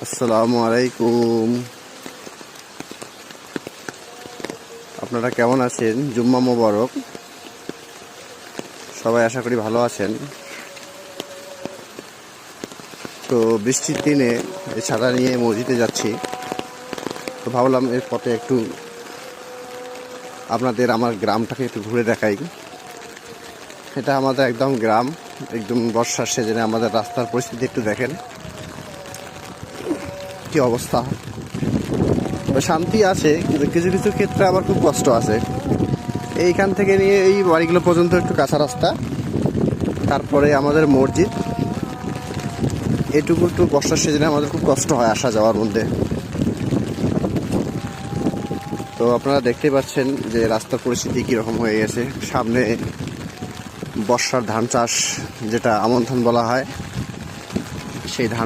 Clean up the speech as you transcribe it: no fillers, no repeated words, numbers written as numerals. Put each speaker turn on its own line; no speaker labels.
আসসালামু আলাইকুম। আপনারা কেমন আছেন? জুম্মা মোবারক। সবাই আশা করি ভালো আছেন। তো বৃষ্টির দিনে এই ছাতা নিয়ে মসজিদে যাচ্ছি। তো ভাবলাম এর পথে একটু আপনাদের আমার গ্রামটাকে একটু ঘুরে দেখাই। এটা আমাদের একদম গ্রাম, একদম বর্ষার সিজনে আমাদের রাস্তার পরিস্থিতি একটু দেখেন কি অবস্থা। শান্তি আছে, কিন্তু কিছু কিছু ক্ষেত্রে আবার খুব কষ্ট আছে। এইখান থেকে নিয়ে এই বাড়িগুলো পর্যন্ত একটু কাঁচা রাস্তা, তারপরে আমাদের মসজিদ, এটুকু একটু বর্ষার সিজনে আমাদের খুব কষ্ট হয় আসা যাওয়ার মধ্যে। তো আপনারা দেখতে পাচ্ছেন যে রাস্তার পরিস্থিতি কীরকম হয়ে গেছে। সামনে বর্ষার ধান চাষ, যেটা আমন ধান বলা হয়, সেই ধান